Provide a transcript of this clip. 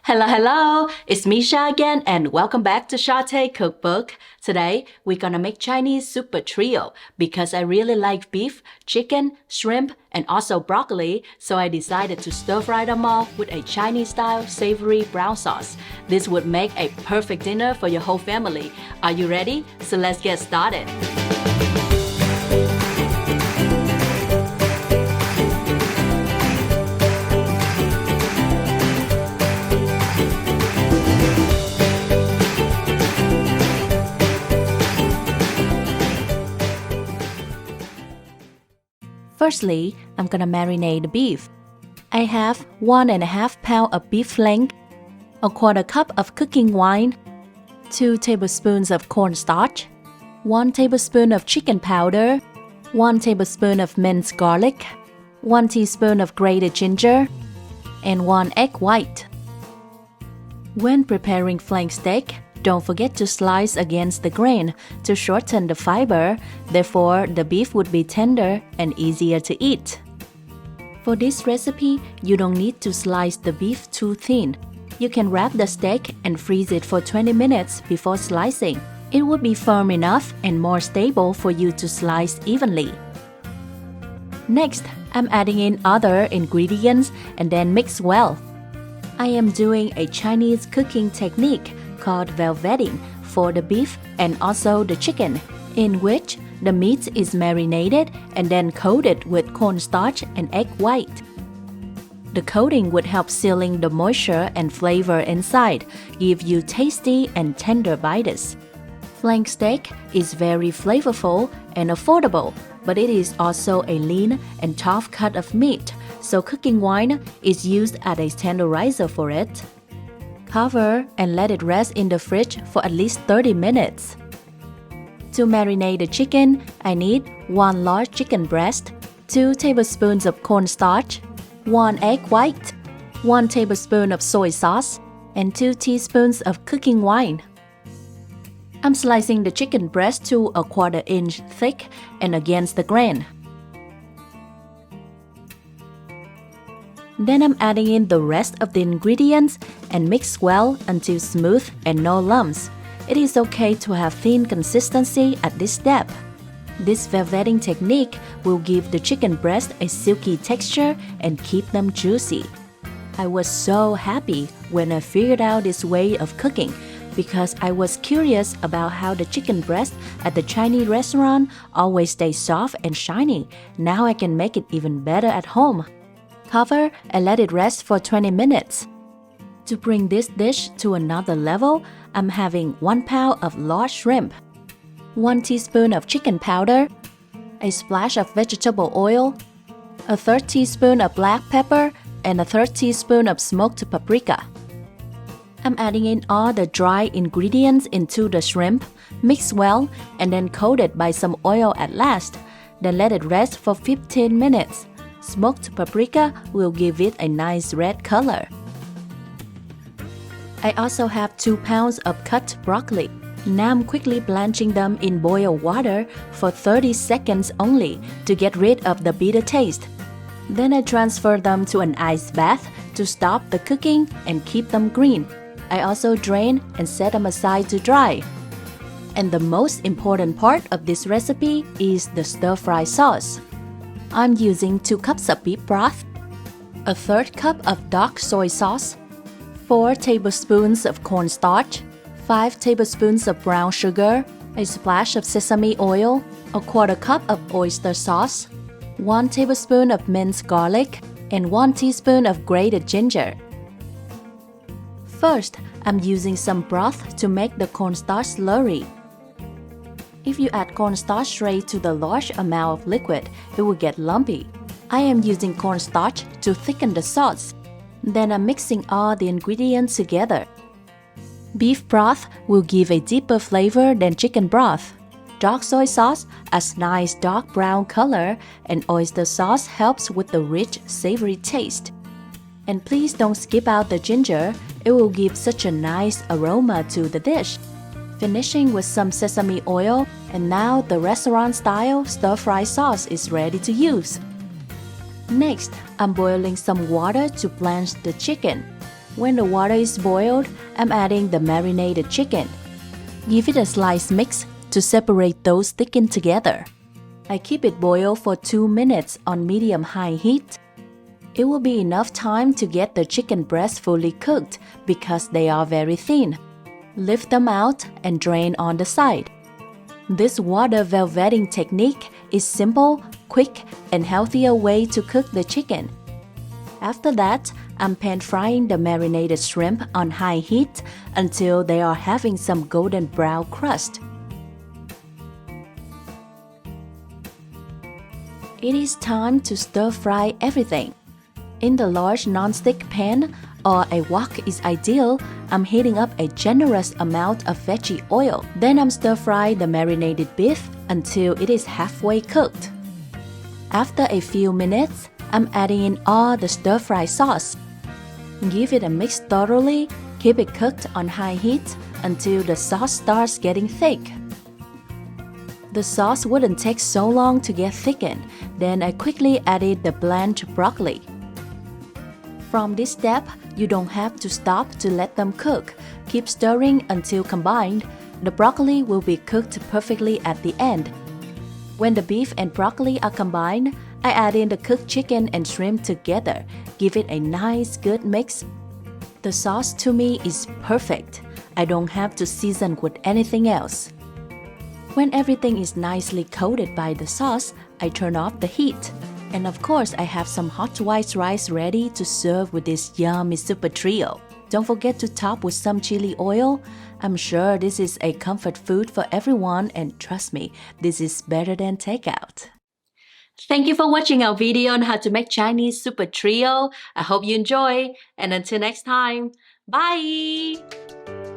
Hello, it's Misha again and welcome back to Shate Cookbook. Today, we're gonna make Chinese super trio because I really like beef, chicken, shrimp, and also broccoli, so I decided to stir-fry them all with a Chinese-style savory brown sauce. This would make a perfect dinner for your whole family. Are you ready? So let's get started. Firstly, I'm gonna marinate the beef. I have 1.5 pounds of beef flank, a quarter cup of cooking wine, 2 tablespoons of cornstarch, 1 tablespoon of chicken powder, 1 tablespoon of minced garlic, 1 teaspoon of grated ginger, and 1 egg white. When preparing flank steak, don't forget to slice against the grain to shorten the fiber, therefore the beef would be tender and easier to eat. For this recipe, you don't need to slice the beef too thin. You can wrap the steak and freeze it for 20 minutes before slicing. It would be firm enough and more stable for you to slice evenly. Next, I'm adding in other ingredients and then mix well. I am doing a Chinese cooking technique called velveting for the beef and also the chicken, in which the meat is marinated and then coated with cornstarch and egg white. The coating would help sealing the moisture and flavor inside, give you tasty and tender bites. Flank steak is very flavorful and affordable, but it is also a lean and tough cut of meat, so cooking wine is used as a tenderizer for it. Cover and let it rest in the fridge for at least 30 minutes. To marinate the chicken, I need 1 large chicken breast, 2 tablespoons of cornstarch, 1 egg white, 1 tablespoon of soy sauce, and 2 teaspoons of cooking wine. I'm slicing the chicken breast to a 1/4 inch thick and against the grain. Then I'm adding in the rest of the ingredients and mix well until smooth and no lumps. It is okay to have thin consistency at this step. This velveting technique will give the chicken breast a silky texture and keep them juicy. I was so happy when I figured out this way of cooking because I was curious about how the chicken breast at the Chinese restaurant always stays soft and shiny. Now I can make it even better at home. Cover and let it rest for 20 minutes. To bring this dish to another level, I'm having 1 pound of large shrimp, 1 teaspoon of chicken powder, a splash of vegetable oil, a 1/3 teaspoon of black pepper, and a 1/3 teaspoon of smoked paprika. I'm adding in all the dry ingredients into the shrimp, mix well, and then coat it by some oil at last. Then let it rest for 15 minutes. Smoked paprika will give it a nice red color. I also have 2 pounds of cut broccoli. Now I'm quickly blanching them in boiled water for 30 seconds only to get rid of the bitter taste. Then I transfer them to an ice bath to stop the cooking and keep them green. I also drain and set them aside to dry. And the most important part of this recipe is the stir-fry sauce. I'm using 2 cups of beef broth, a 1/3 cup of dark soy sauce, 4 tablespoons of cornstarch, 5 tablespoons of brown sugar, a splash of sesame oil, a 1/4 cup of oyster sauce, 1 tablespoon of minced garlic, and 1 teaspoon of grated ginger. First, I'm using some broth to make the cornstarch slurry. If you add cornstarch straight to the large amount of liquid, it will get lumpy. I am using cornstarch to thicken the sauce. Then I'm mixing all the ingredients together. Beef broth will give a deeper flavor than chicken broth. Dark soy sauce adds nice dark brown color, and oyster sauce helps with the rich, savory taste. And please don't skip out the ginger, it will give such a nice aroma to the dish. Finishing with some sesame oil, and now the restaurant-style stir-fry sauce is ready to use. Next, I'm boiling some water to blanch the chicken. When the water is boiled, I'm adding the marinated chicken. Give it a slice mix to separate those thickened together. I keep it boiled for 2 minutes on medium-high heat. It will be enough time to get the chicken breasts fully cooked because they are very thin. Lift them out and drain on the side. This water velveting technique is simple, quick, and healthier way to cook the chicken. After that, I'm pan frying the marinated shrimp on high heat until they are having some golden brown crust. It is time to stir fry everything. In the large non-stick pan or a wok is ideal, I'm heating up a generous amount of veggie oil. Then I'm stir-fry the marinated beef until it is halfway cooked. After a few minutes, I'm adding in all the stir-fry sauce. Give it a mix thoroughly, keep it cooked on high heat until the sauce starts getting thick. The sauce wouldn't take so long to get thickened, then I quickly added the blanched broccoli. From this step, you don't have to stop to let them cook. Keep stirring until combined. The broccoli will be cooked perfectly at the end. When the beef and broccoli are combined, I add in the cooked chicken and shrimp together. Give it a nice good mix. The sauce to me is perfect. I don't have to season with anything else. When everything is nicely coated by the sauce, I turn off the heat. And of course, I have some hot white rice ready to serve with this yummy super trio. Don't forget to top with some chili oil. I'm sure this is a comfort food for everyone, and trust me, this is better than takeout. Thank you for watching our video on how to make Chinese super trio. I hope you enjoy, and until next time, bye!